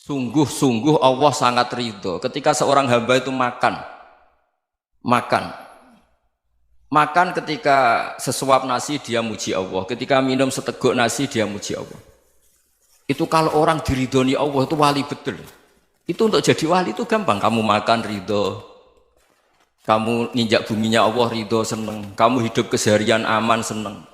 Sungguh-sungguh Allah sangat ridho ketika seorang hamba itu makan makan ketika sesuap nasi dia muji Allah, ketika minum seteguk nasi dia muji Allah. Itu kalau orang diridhoni Allah itu wali betul. Itu untuk jadi wali itu gampang, kamu makan ridho, kamu nginjak buminya Allah ridho seneng, kamu hidup keseharian aman seneng.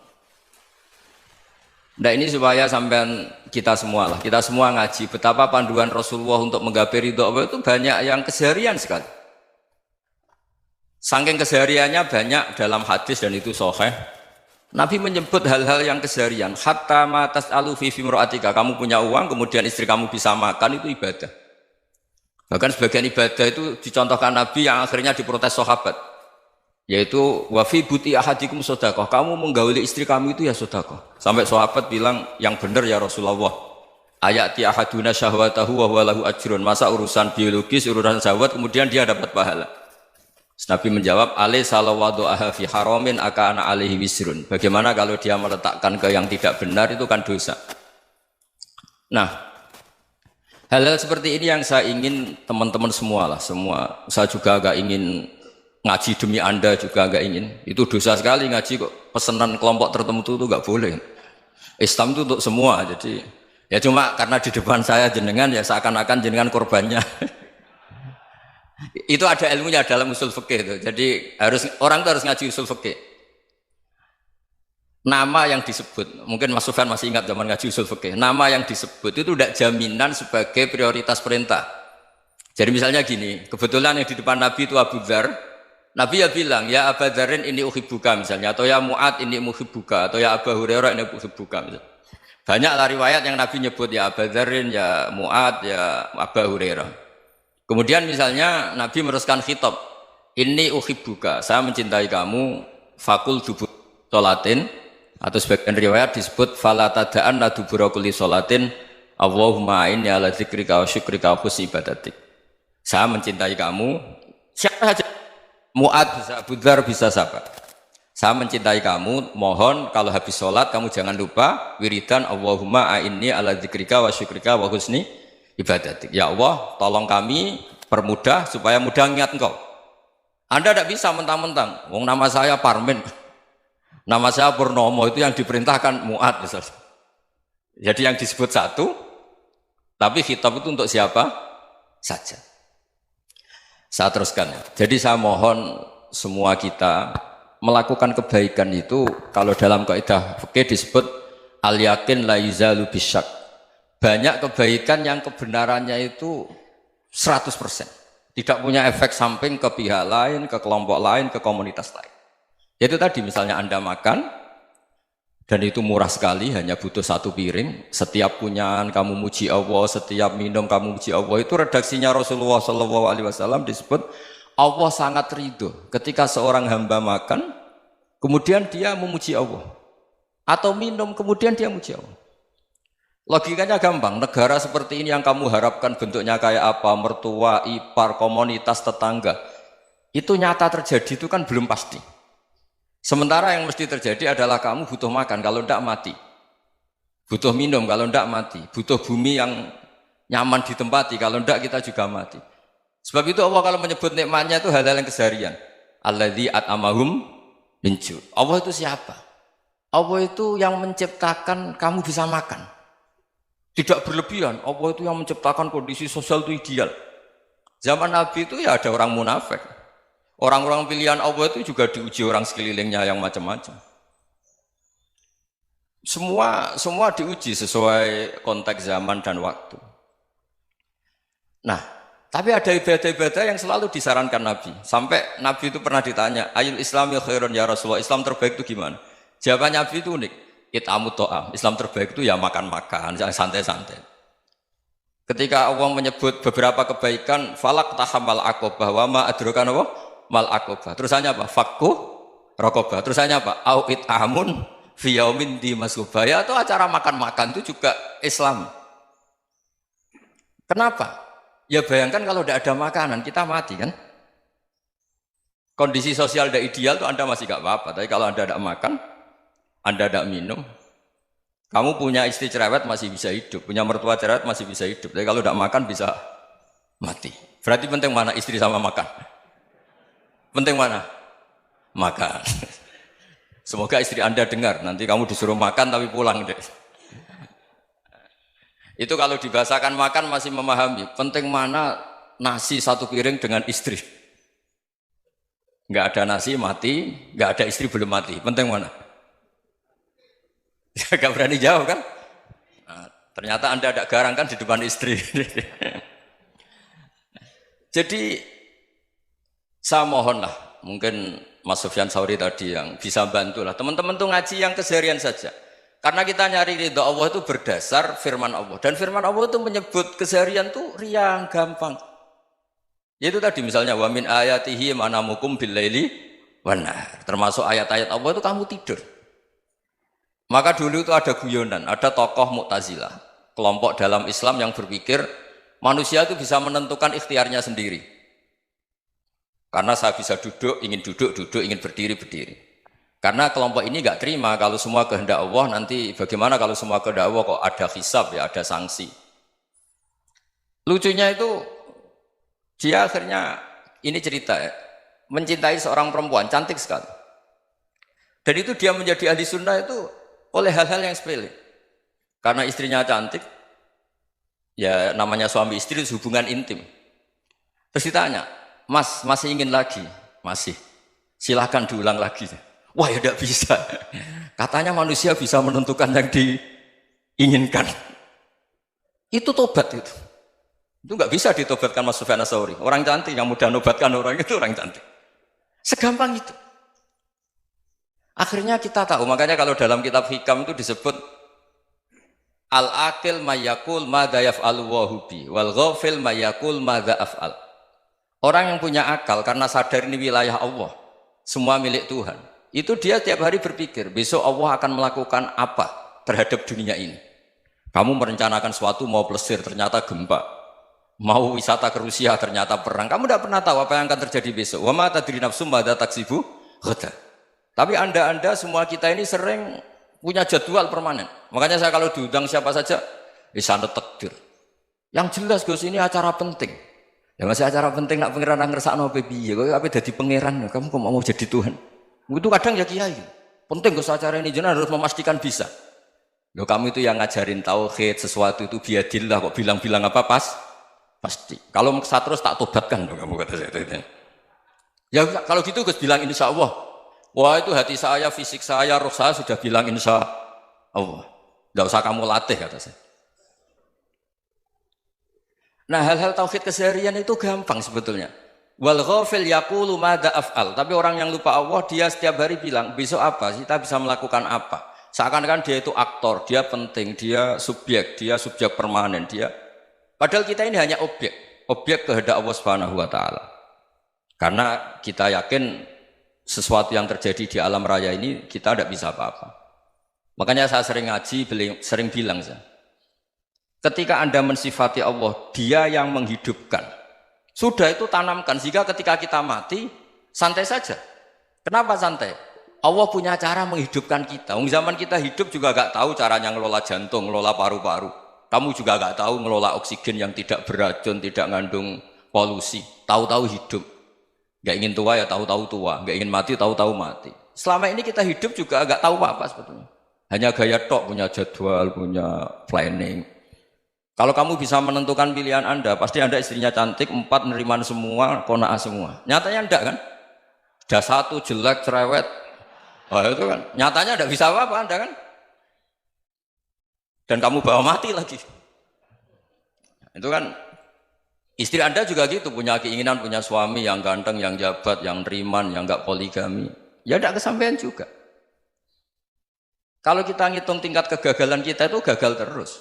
Nah ini supaya sampean kita semua ngaji betapa panduan Rasulullah untuk menggapai ridho Allah itu banyak yang keseharian sekali. Saking kesehariannya banyak dalam hadis dan itu sahih. Nabi menyebut hal-hal yang keseharian. Hatta ma tas'alu fi fimra'atika, kamu punya uang kemudian istri kamu bisa makan itu ibadah. Bahkan sebagian ibadah itu dicontohkan Nabi yang akhirnya diprotes sahabat. Yaitu wa fi buti ahadikum sedekah, kamu menggauli istri kamu itu ya sedekah. Sampai sahabat bilang yang benar ya Rasulullah. Ayati ahaduna syahwatahu wa huwa lahu ajrun. Masa urusan biologis, urusan syahwat kemudian dia dapat pahala. Nabi menjawab, alaysa law wada'aha fi haramin akana alaihi wisrun. Bagaimana kalau dia meletakkan ke yang tidak benar itu kan dosa. Nah, hal-hal seperti ini yang saya ingin teman-teman semua lah, semua. Saya juga agak ingin ngaji demi Anda juga agak ingin. Itu dosa sekali ngaji kok pesanan kelompok tertentu itu enggak boleh. Islam itu untuk semua. Jadi ya cuma karena di depan saya jenengan ya seakan-akan jenengan korbannya. Itu ada ilmunya dalam usul fikih itu. Jadi orang itu harus ngaji usul fikih. Nama yang disebut, mungkin Mas Sufyan masih ingat zaman ngaji usul fikih. Nama yang disebut itu tidak jaminan sebagai prioritas perintah. Jadi misalnya gini, kebetulan yang di depan Nabi itu Abu Dzar. Nabi ya bilang, ya Abu Dzarin ini uhibbuka misalnya, atau ya Mu'ad ini uhibbuka, atau ya Abu Hurairah ini uhibbuka misalnya. Banyaklah riwayat yang Nabi nyebut ya Abu Dzarin, ya Mu'ad, ya Abu Hurairah. Kemudian misalnya Nabi meneruskan khitab, ini uhibbuka, saya mencintai kamu, fakul dubur sholatin, atau sebagian riwayat disebut fala tada'anna dubura kulli sholatin, Allahumma inni ala dzikrika wa syukrika wa husni ibadatik. Saya mencintai kamu, siapa saja, Mu'ad bisa, Abu Dzar bisa siapa. Saya mencintai kamu, mohon kalau habis sholat kamu jangan lupa wiridan Allahumma inni ala dzikrika wa syukrika wa husni ibadatik. Ya Allah, tolong kami permudah supaya mudah ingat Engkau. Anda tidak bisa mentang-mentang, wong nama saya Parmin, nama saya Purnomo, itu yang diperintahkan Mu'ad misalnya. Jadi yang disebut satu, tapi khitab itu untuk siapa saja. Saya teruskan. Jadi saya mohon semua kita melakukan kebaikan itu, kalau dalam kaidah fikih disebut al yakin la yuzalu bisyak. Banyak kebaikan yang kebenarannya itu 100%. Tidak punya efek samping ke pihak lain, ke kelompok lain, ke komunitas lain. Itu tadi misalnya Anda makan, dan itu murah sekali, hanya butuh satu piring. Setiap punyaan kamu muji Allah, setiap minum kamu muji Allah. Itu redaksinya Rasulullah SAW disebut, Allah sangat ridho ketika seorang hamba makan, kemudian dia memuji Allah. Atau minum, kemudian dia muji Allah. Logikanya gampang, negara seperti ini yang kamu harapkan bentuknya kayak apa, mertua, ipar, komunitas, tetangga, itu nyata terjadi itu kan belum pasti. Sementara yang mesti terjadi adalah kamu butuh makan, kalau tidak mati. Butuh minum, kalau tidak mati. Butuh bumi yang nyaman ditempati, kalau tidak kita juga mati. Sebab itu Allah kalau menyebut nikmatnya itu hal-hal yang keseharian. Alladzi at'amahum min ju'. Allah itu siapa? Allah itu yang menciptakan kamu bisa makan. Tidak berlebihan, Allah itu yang menciptakan kondisi sosial itu ideal. Zaman Nabi itu ya ada orang munafik. Orang-orang pilihan Allah itu juga diuji orang sekelilingnya yang macam-macam. Semua diuji sesuai konteks zaman dan waktu. Nah, tapi ada ibadah-ibadah yang selalu disarankan Nabi. Sampai Nabi itu pernah ditanya, ayul islami khairun ya Rasulullah, Islam terbaik itu gimana? Jawaban Nabi itu unik. It'amut to'am, Islam terbaik itu ya makan-makan, yang santai-santai. Ketika Allah menyebut beberapa kebaikan, falak tahamal aqobah, wa ma adrokan apa? Mal aqobah. Terusannya apa? Fakku rokobah. Terusannya apa? Au it'amun fiyaumin di masubah. Ya itu acara makan-makan itu juga Islam. Kenapa? Ya bayangkan kalau tidak ada makanan, kita mati kan? Kondisi sosial tidak ideal itu Anda masih gak apa-apa, tapi kalau Anda tidak makan, Anda tidak minum, Kamu punya istri cerewet masih bisa hidup, punya mertua cerewet masih bisa hidup. Tapi kalau tidak makan bisa mati. Berarti penting mana istri sama makan? Penting mana? Makan. Semoga istri Anda dengar, nanti kamu disuruh makan tapi pulang deh. Itu kalau dibahasakan makan masih memahami. Penting mana nasi satu piring dengan istri. Nggak ada nasi mati, nggak ada istri belum mati. Penting mana? Gak berani jawab kan? Nah, ternyata Anda ada garang kan di depan istri. Jadi saya mohonlah, mungkin Mas Sufyan Sauri tadi yang bisa bantulah. Teman-teman tuh ngaji yang keseharian saja. Karena kita nyari ridha Allah itu berdasar firman Allah. Dan firman Allah itu menyebut keseharian tuh riang, gampang. Yaitu tadi misalnya wa min ayatihi manamukum bil laili wan nahar. Termasuk ayat-ayat Allah itu kamu tidur. Maka dulu itu ada guyonan, ada tokoh Mu'tazilah, kelompok dalam Islam yang berpikir manusia itu bisa menentukan ikhtiarnya sendiri. Karena saya bisa duduk, ingin berdiri, berdiri. Karena kelompok ini nggak terima kalau semua kehendak Allah, nanti bagaimana kalau semua kehendak Allah kok ada hisab ya, ada sanksi. Lucunya itu dia akhirnya, ini cerita ya, mencintai seorang perempuan, cantik sekali. Dan itu dia menjadi ahli sunnah itu oleh hal-hal yang sepele. Karena istrinya cantik, ya namanya suami istri itu hubungan intim. Terus ditanya, Mas, masih ingin lagi? Masih. Silahkan diulang lagi. Wah ya tidak bisa. Katanya manusia bisa menentukan yang diinginkan. Itu tobat itu. Itu nggak bisa ditobatkan Mas Sufyan Ats-Tsauri. Orang cantik yang mudah nobatkan orang itu orang cantik. Segampang itu. Akhirnya kita tahu, makanya kalau dalam kitab Hikam itu disebut al-aqil mayyakul madza yaf'alu wa hubi wal ghafil mayyakul madza af'al. Orang yang punya akal karena sadar ini wilayah Allah, semua milik Tuhan. Itu dia tiap hari berpikir, besok Allah akan melakukan apa terhadap dunia ini. Kamu merencanakan suatu mau plesir, ternyata gempa. Mau wisata ke Rusia, ternyata perang. Kamu tidak pernah tahu apa yang akan terjadi besok. Wa ma tadri nafsum madza taksibu ghadan. Tapi anda semua kita ini sering punya jadwal permanen. Makanya saya kalau diundang siapa saja, sana takdir. Yang jelas Gus ini acara penting. Ya masih acara penting nak pangeran ngersakno piye? Kok ape dadi pangeran? Kamu kok mau jadi Tuhan? Itu kadang ya kiai. Penting Gus acara ini jenengan harus memastikan bisa. Loh kamu itu yang ngajarin tauhid, sesuatu itu biadillah kok bilang-bilang apa pasti. Kalau maksa terus tak tobatkan loh kamu kata saya itu. Ya kalau gitu Gus bilang insya Allah. Wah itu hati saya, fisik saya, roh saya sudah bilang insya Allah. Tidak usah kamu latih kata saya. Nah hal-hal tauhid keseharian itu gampang sebetulnya. Wal ghafil yaqulu madza af'al. Tapi orang yang lupa Allah dia setiap hari bilang besok apa? Kita bisa melakukan apa? Seakan-akan dia itu aktor, dia penting, dia subjek permanen, dia. Padahal kita ini hanya objek kehendak Allah Subhanahu wa taala. Karena kita yakin sesuatu yang terjadi di alam raya ini kita tidak bisa apa-apa. Makanya saya sering ngaji, sering bilang saya, ketika Anda mensifati Allah, Dia yang menghidupkan. Sudah itu tanamkan sehingga ketika kita mati santai saja. Kenapa santai? Allah punya cara menghidupkan kita. Zaman kita hidup juga gak tahu caranya ngelola jantung, ngelola paru-paru. Kamu juga gak tahu ngelola oksigen yang tidak beracun, tidak ngandung polusi. Tahu-tahu hidup. Gak ingin tua ya tahu-tahu tua, gak ingin mati tahu-tahu mati. Selama ini kita hidup juga gak tahu apa-apa sebetulnya. Hanya gaya tok, punya jadwal, punya planning. Kalau kamu bisa menentukan pilihan Anda, pasti Anda istrinya cantik, 4 neriman semua, kona'ah semua. Nyatanya enggak kan? Ada 1 jelek, cerewet. Oh itu kan, nyatanya enggak bisa apa-apa Anda kan? Dan kamu bawa mati lagi. Itu kan, istri Anda juga gitu, punya keinginan, punya suami yang ganteng, yang jabat, yang neriman, yang enggak poligami. Ya enggak kesampaian juga. Kalau kita ngitung tingkat kegagalan kita itu gagal terus.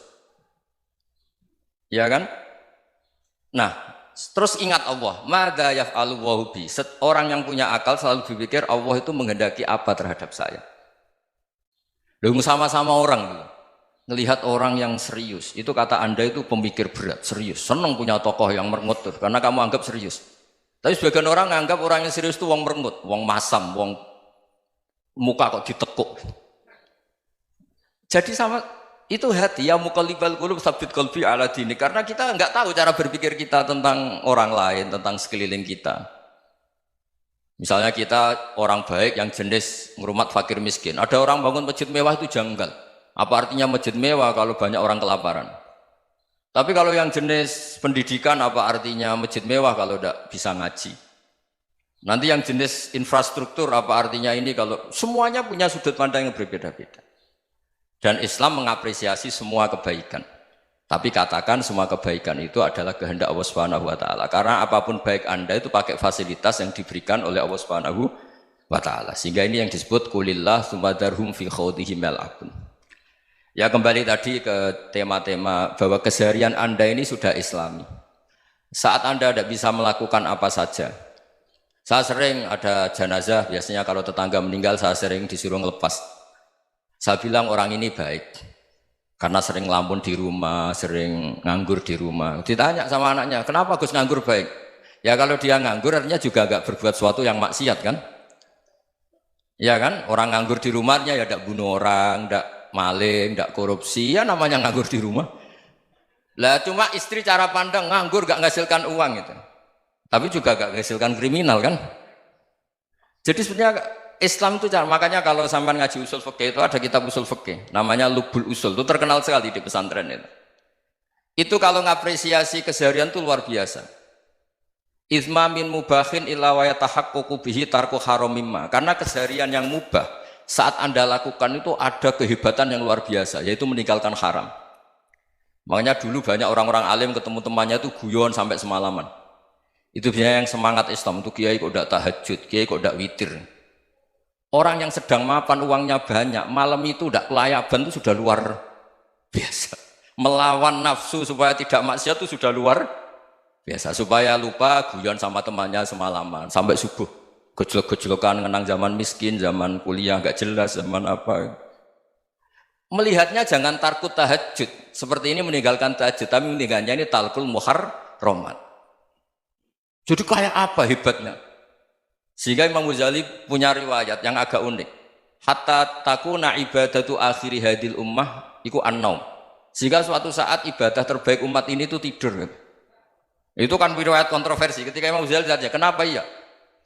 Ya kan? Nah, terus ingat Allah, madza yaf'alu wa bi. Orang yang punya akal selalu berpikir Allah itu menghendaki apa terhadap saya. Lalu sama-sama orang melihat orang yang serius, itu kata Anda itu pemikir berat, serius, senang punya tokoh yang merengut tuh, karena kamu anggap serius. Tapi sebagian orang anggap orang yang serius itu wong merengut, wong masam, wong muka kok ditekuk. Jadi sama Itu hati ya muqallibal qulub tsabbit qalbi ala dini, karena kita nggak tahu cara berpikir kita tentang orang lain, tentang sekeliling kita. Misalnya kita orang baik yang jenis ngurmat fakir miskin. Ada orang bangun masjid mewah itu janggal. Apa artinya masjid mewah kalau banyak orang kelaparan? Tapi kalau yang jenis pendidikan apa artinya masjid mewah kalau tidak bisa ngaji? Nanti yang jenis infrastruktur apa artinya ini kalau semuanya punya sudut pandang yang berbeda-beda. Dan Islam mengapresiasi semua kebaikan. Tapi katakan semua kebaikan itu adalah kehendak Allah Subhanahu wa taala. Karena apapun baik Anda itu pakai fasilitas yang diberikan oleh Allah Subhanahu wa taala. Sehingga ini yang disebut qulillah tsumadarhum fi khawdihim yal'abun. Ya kembali tadi ke tema-tema bahwa keseharian Anda ini sudah Islami. Saat Anda tidak bisa melakukan apa saja. Saya sering ada jenazah, biasanya kalau tetangga meninggal saya sering disuruh ngelepas. Saya bilang orang ini baik karena sering ngelamun di rumah, sering nganggur di rumah. Ditanya sama anaknya, kenapa Gus nganggur baik? Ya kalau dia nganggur artinya juga agak berbuat sesuatu yang maksiat kan? Ya kan? Orang nganggur di rumahnya ya tidak bunuh orang, tidak maling, tidak korupsi, ya namanya nganggur di rumah. Lah cuma istri cara pandang nganggur gak menghasilkan uang itu. Tapi juga gak menghasilkan kriminal kan? Jadi sebenarnya Islam itu makanya kalau sampai ngaji usul fikih itu ada kitab usul fikih namanya Lubul Usul, itu terkenal sekali di pesantren itu. Itu kalau ngapresiasi keseharian itu luar biasa. Izma min mubahin illa wa yatahaqqaqu bihi tarku haramimma. Karena keseharian yang mubah saat Anda lakukan itu ada kehebatan yang luar biasa, yaitu meninggalkan haram. Makanya dulu banyak orang-orang alim ketemu temannya itu guyon sampai semalaman. Itu biasanya yang semangat Islam itu kiai kok tidak tahajud, kiai kok tidak witir. Orang yang sedang mapan uangnya banyak, malam itu tidak kelayaban itu sudah luar biasa. Melawan nafsu supaya tidak maksiat itu sudah luar biasa. Supaya lupa guyon sama temannya semalaman sampai subuh. Gejlok-gejlokan ngenang zaman miskin, zaman kuliah nggak jelas, zaman apa. Melihatnya jangan tarkut tahajud. Seperti ini meninggalkan tahajud, tapi meninggalkannya ini talkul muharramat. Jadi kayak apa hebatnya? Sehingga Imam Ghazali punya riwayat yang agak unik. Hatta takuna ibadatu akhiri hadil ummah iku an-naum. Sehingga suatu saat ibadah terbaik umat ini itu tidur. Itu kan riwayat kontroversi. Ketika Imam Ghazali tanya, kenapa iya?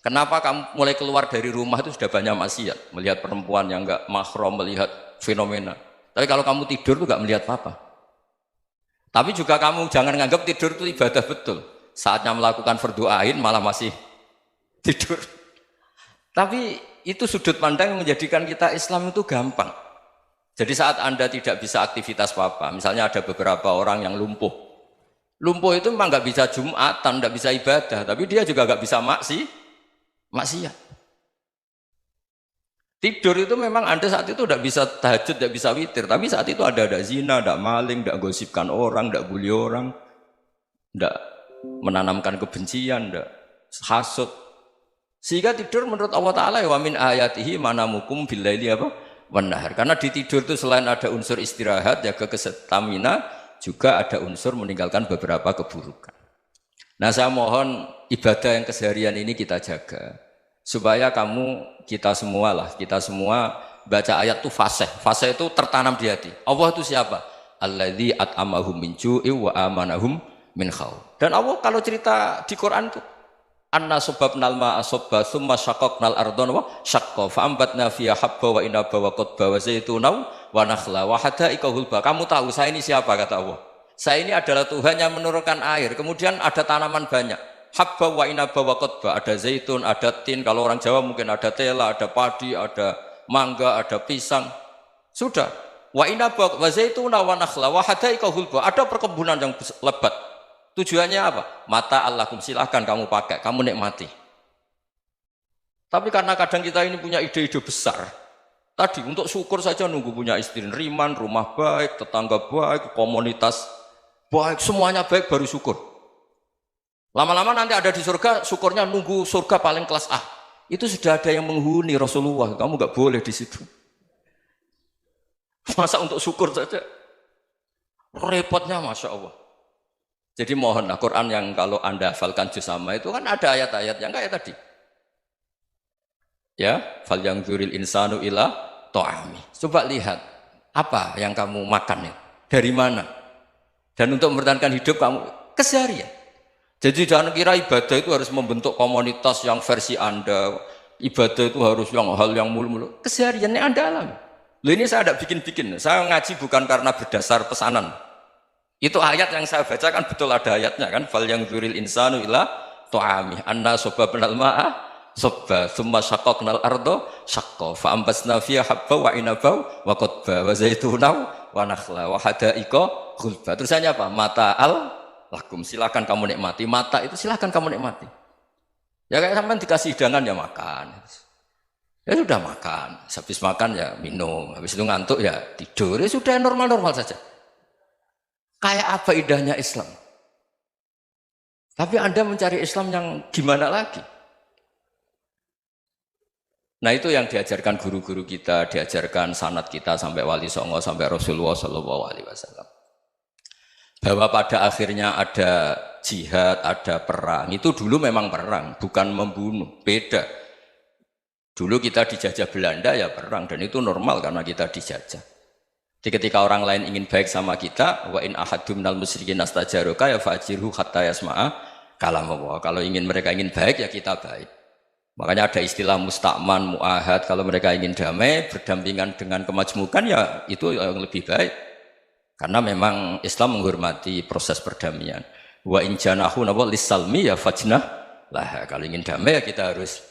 Kenapa kamu mulai keluar dari rumah itu sudah banyak maksiat? Melihat perempuan yang enggak mahram, melihat fenomena. Tapi kalau kamu tidur itu enggak melihat apa-apa. Tapi juga kamu jangan menganggap tidur itu ibadah betul. Saatnya melakukan fardhu ain malah masih tidur. Tapi itu sudut pandang yang menjadikan kita Islam itu gampang. Jadi saat Anda tidak bisa aktivitas apa-apa, misalnya ada beberapa orang yang lumpuh. Lumpuh itu memang nggak bisa Jumatan, nggak bisa ibadah, tapi dia juga nggak bisa maksiat. Tidur itu memang Anda saat itu tidak bisa tahajud, tidak bisa witir, tapi saat itu ada zina, ada maling, tidak gosipkan orang, tidak bully orang, tidak menanamkan kebencian, tidak hasud. Sehingga tidur menurut Allah Ta'ala wa min ayatihi manamukum billaili apa? Wan-nahar. Karena di tidur itu selain ada unsur istirahat, jaga kestamina, juga ada unsur meninggalkan beberapa keburukan. Nah saya mohon ibadah yang keseharian ini kita jaga. Supaya kita semua baca ayat itu fasih. Fasih itu tertanam di hati. Allah itu siapa? Alladzi at'amahum min ju'i wa amanahum min khauf. Dan Allah kalau cerita di Quran itu anna subabnal ma'a subba thumma syaqaqnal ardhan wa syaqqa fa ambatna fiha habba wa inaba wa qadba wa zaituna wa nakhla wa hadaika hulba. Kamu tahu saya ini siapa, kata Allah? Saya ini adalah Tuhan yang menurunkan air, kemudian ada tanaman banyak. Habba wa inaba wa qadba, ada zaitun, ada tin, kalau orang Jawa mungkin ada tela, ada padi, ada mangga, ada pisang. Sudah. Wa inaba wa zaituna wa nakhla wa hadaika hulba, ada perkebunan yang lebat. Tujuannya apa? Mata Allahkum, silahkan kamu pakai, kamu nikmati. Tapi karena kadang kita ini punya ide-ide besar. Tadi untuk syukur saja nunggu punya istri riman, rumah baik, tetangga baik, komunitas baik, semuanya baik baru syukur. Lama-lama nanti ada di surga, syukurnya nunggu surga paling kelas A. Itu sudah ada yang menghuni Rasulullah, kamu nggak boleh di situ. Masa untuk syukur saja? Repotnya Masya Allah. Jadi mohonlah Quran yang kalau Anda hafalkan juz sama itu kan ada ayat-ayat yang kayak tadi. Ya, fal yang dzuril insanu ila ta'ami. Coba lihat. Apa yang kamu makan ya? Dari mana? Dan untuk mempertahankan hidup kamu keseharian. Jadi jangan kira ibadah itu harus membentuk komunitas yang versi Anda. Ibadah itu harus yang hal yang mulu-mulu. Kesehariannya Anda alami. Loh ini saya tidak bikin-bikin. Saya ngaji bukan karena berdasar pesanan. Itu ayat yang saya bacakan betul ada ayatnya kan. Fal yang dzuril insanu ila tu'ami anna sobabnal ma'a sobba thumma syaqaqnal ardo syaqqa fa ambasna fiha habba wa inaba wa qadba wa zaituna wa nakhla wa hadaika ghulba. Terusannya apa? Mata'al lakum, silakan kamu nikmati. Mata itu silakan kamu nikmati. Ya kayak sampean dikasih hidangan ya makan. Ya sudah makan, habis makan ya minum, habis itu ngantuk ya tidur. Ya sudah normal-normal saja. Kayak apa indahnya Islam? Tapi Anda mencari Islam yang gimana lagi? Nah itu yang diajarkan guru-guru kita, diajarkan sanad kita sampai Wali Songo, sampai Rasulullah SAW. Bahwa pada akhirnya ada jihad, ada perang. Itu dulu memang perang, bukan membunuh, beda. Dulu kita dijajah Belanda ya perang, dan itu normal karena kita dijajah. Jadi ketika orang lain ingin baik sama kita, wa in ahadum minal musyrikin astajaruka ya fa'jirhu hatta yasma'a kalam Allah. Kalau mereka ingin baik ya kita baik. Makanya ada istilah musta'man, mu'ahad. Kalau mereka ingin damai, berdampingan dengan kemajmukan ya itu yang lebih baik. Karena memang Islam menghormati proses perdamaian. Wa in janahu lis-salmi ya fajnah lah. Kalau ingin damai ya kita harus